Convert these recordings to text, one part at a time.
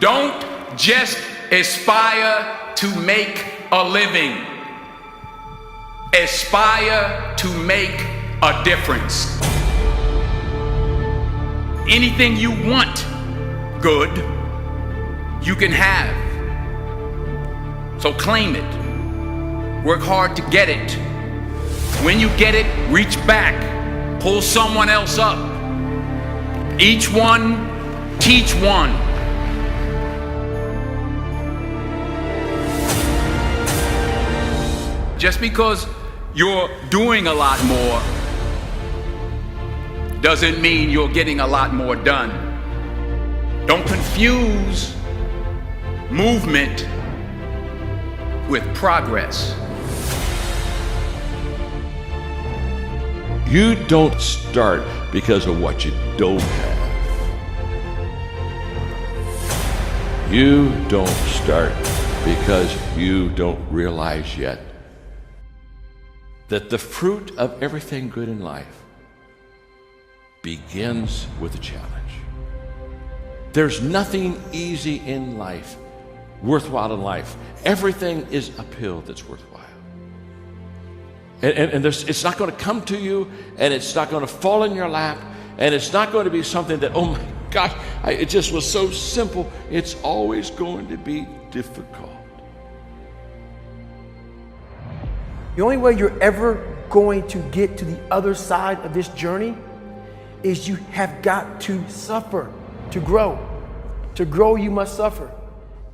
Don't just aspire to make a living. Aspire to make a difference. Anything you want good, you can have. So claim it. Work hard to get it. When you get it, reach back. Pull someone else up. Each one, teach one. Just because you're doing a lot more doesn't mean you're getting a lot more done. Don't confuse movement with progress. You don't start because of what you don't have. You don't start because you don't realize yet that the fruit of everything good in life begins with a challenge. There's nothing easy in life, worthwhile in life. Everything is uphill that's worthwhile. And it's not going to come to you, and it's not going to fall in your lap, and it's not going to be something that, oh my gosh, it just was so simple. It's always going to be difficult. The only way you're ever going to get to the other side of this journey is you have got to suffer to grow. To grow, you must suffer.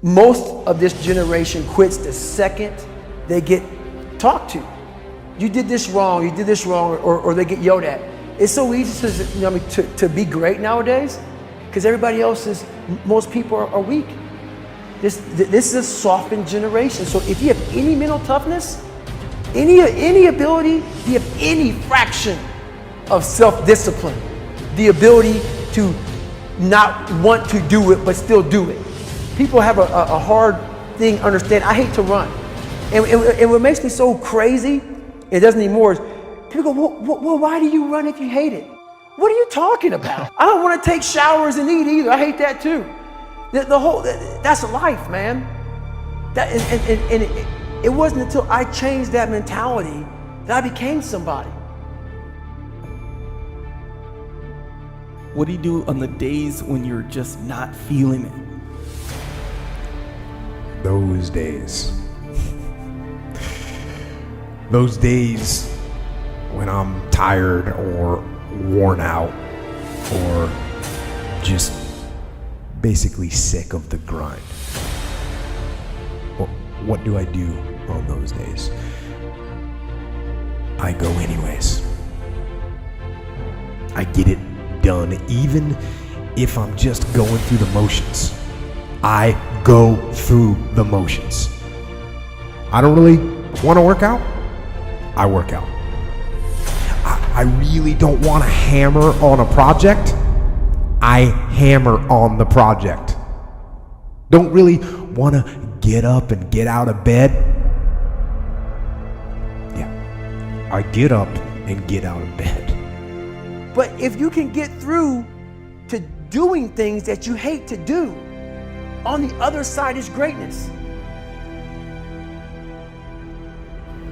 Most of this generation quits the second they get talked to. You did this wrong, or they get yelled at. It's so easy to be great nowadays because everybody else is, most people are weak. This is a softened generation. So if you have any mental toughness, any ability, if you have any fraction of self-discipline, the ability to not want to do it but still do it. People have a hard thing understand. I hate to run. And what makes me so crazy, it doesn't anymore, is people go, well, why do you run if you hate it? What are you talking about? I don't want to take showers and eat either. I hate that too. That's life, man. It wasn't until I changed that mentality that I became somebody. What do you do on the days when you're just not feeling it? Those days. Those days when I'm tired or worn out or just basically sick of the grind. What do I do on those days? I go anyways. I get it done, even if I'm just going through the motions. I go through the motions. I don't really want to work out. I work out. I really don't want to hammer on a project. I hammer on the project. Don't really want to get up and get out of bed. Yeah, I get up and get out of bed. But if you can get through to doing things that you hate to do, on the other side is greatness.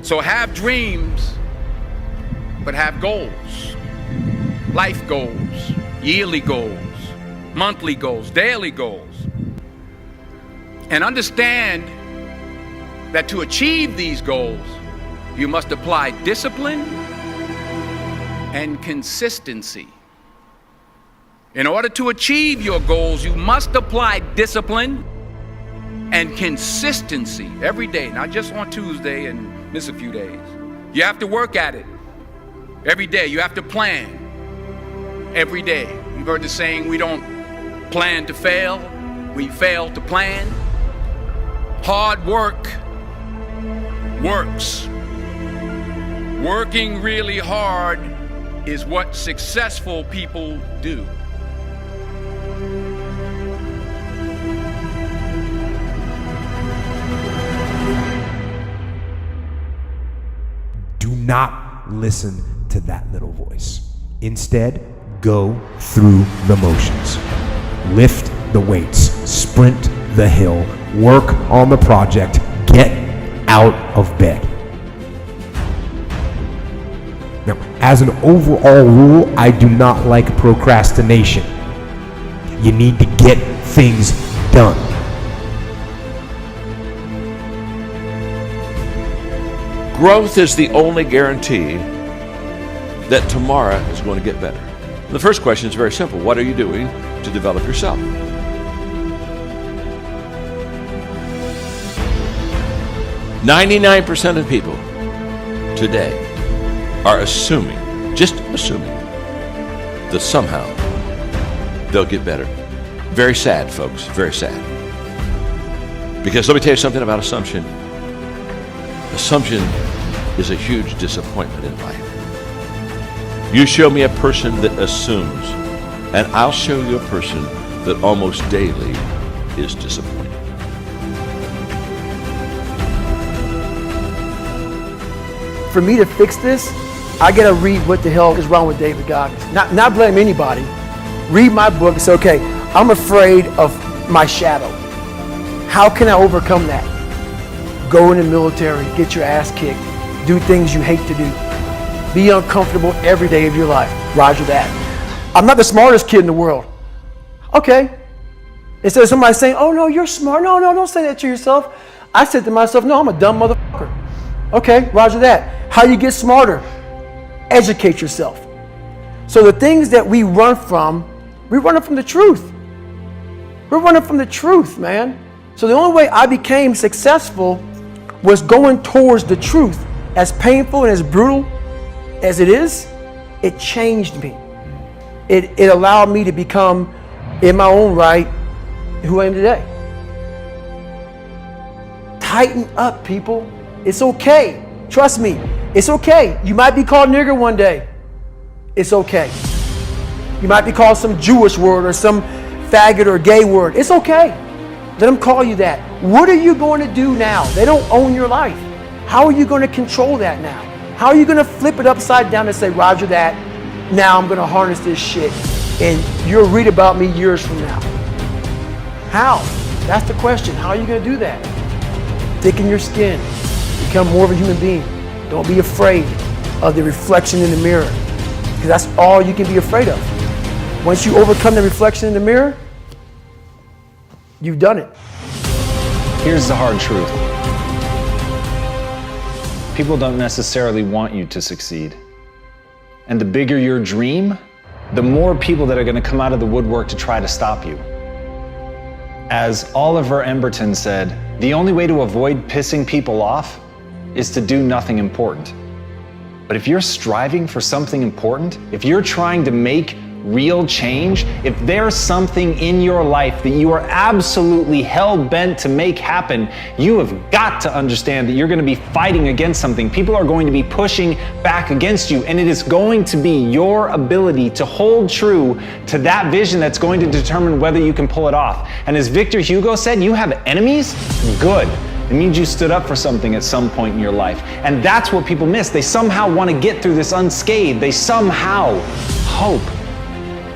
So have dreams, but have goals. Life goals, yearly goals, monthly goals, daily goals. And understand that to achieve these goals, you must apply discipline and consistency. In order to achieve your goals, you must apply discipline and consistency every day, not just on Tuesday and miss a few days. You have to work at it every day. You have to plan every day. You've heard the saying, we don't plan to fail, we fail to plan. Hard work works. Working really hard is what successful people do. Do not listen to that little voice. Instead, go through the motions. Lift the weights. sprint the hill, work on the project, get out of bed. Now, as an overall rule, I do not like procrastination. You need to get things done. Growth is the only guarantee that tomorrow is going to get better. The first question is very simple. What are you doing to develop yourself? %99% of people today are just assuming that somehow they'll get better. Very sad, folks, very sad. Because let me tell you something about assumption. Assumption is a huge disappointment in life. You show me a person that assumes, and I'll show you a person that almost daily is disappointed. For me to fix this, I gotta read what the hell is wrong with David Goggins. Not blame anybody. Read my book and say, okay, I'm afraid of my shadow. How can I overcome that? Go in the military, get your ass kicked, do things you hate to do. Be uncomfortable every day of your life. Roger that. I'm not the smartest kid in the world. Okay. Instead of somebody saying, oh no, you're smart. No, don't say that to yourself. I said to myself, no, I'm a dumb motherfucker. Okay, roger that. How you get smarter? Educate yourself. So the things that we run from the truth. We're running from the truth, man. So the only way I became successful was going towards the truth. As painful and as brutal as it is, it changed me. It allowed me to become, in my own right, who I am today. Tighten up, people. It's okay. Trust me. It's okay. You might be called nigger one day. It's okay. You might be called some Jewish word or some faggot or gay word. It's okay. Let them call you that. What are you going to do now? They don't own your life. How are you going to control that now? How are you going to flip it upside down and say, roger that, now I'm going to harness this shit and you'll read about me years from now? How? That's the question. How are you going to do that? Thicken your skin. Become more of a human being. Don't be afraid of the reflection in the mirror, because that's all you can be afraid of. Once you overcome the reflection in the mirror, you've done it. Here's the hard truth. People don't necessarily want you to succeed. And the bigger your dream, the more people that are going to come out of the woodwork to try to stop you. As Oliver Emberton said, the only way to avoid pissing people off is to do nothing important. But if you're striving for something important, if you're trying to make real change, if there's something in your life that you are absolutely hell-bent to make happen, you have got to understand that you're going to be fighting against something. People are going to be pushing back against you, and it is going to be your ability to hold true to that vision that's going to determine whether you can pull it off. And as Victor Hugo said, you have enemies? Good. It means you stood up for something at some point in your life. And that's what people miss. They somehow want to get through this unscathed. They somehow hope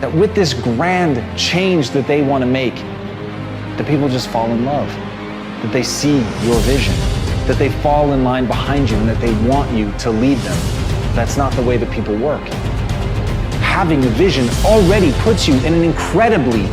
that with this grand change that they want to make, that people just fall in love, that they see your vision, that they fall in line behind you, and that they want you to lead them. That's not the way that people work. Having a vision already puts you in an incredibly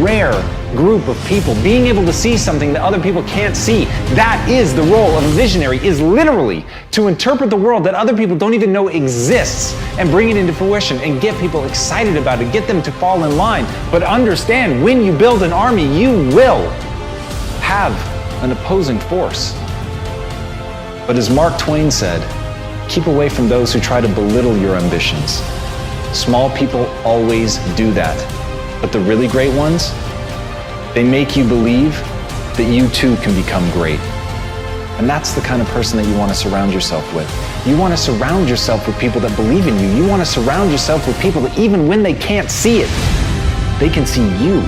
rare group of people. Being able to see something that other people can't see, that is the role of a visionary, is literally to interpret the world that other people don't even know exists and bring it into fruition and get people excited about it, get them to fall in line. But understand, when you build an army, you will have an opposing force. But as Mark Twain said, keep away from those who try to belittle your ambitions. Small people always do that. But the really great ones, they make you believe that you too can become great. And that's the kind of person that you want to surround yourself with. You want to surround yourself with people that believe in you. You want to surround yourself with people that even when they can't see it, they can see you.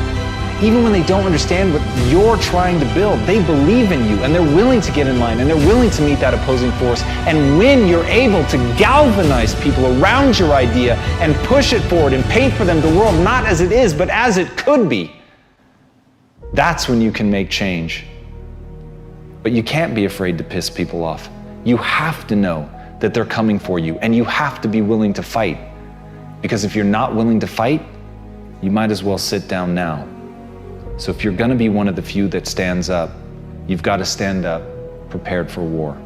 Even when they don't understand what you're trying to build, they believe in you and they're willing to get in line and they're willing to meet that opposing force. And when you're able to galvanize people around your idea and push it forward and paint for them the world not as it is, but as it could be, That's when you can make change. But you can't be afraid to piss people off. You have to know that they're coming for you, and you have to be willing to fight. Because if you're not willing to fight, you might as well sit down now. So if you're gonna be one of the few that stands up, you've got to stand up prepared for war.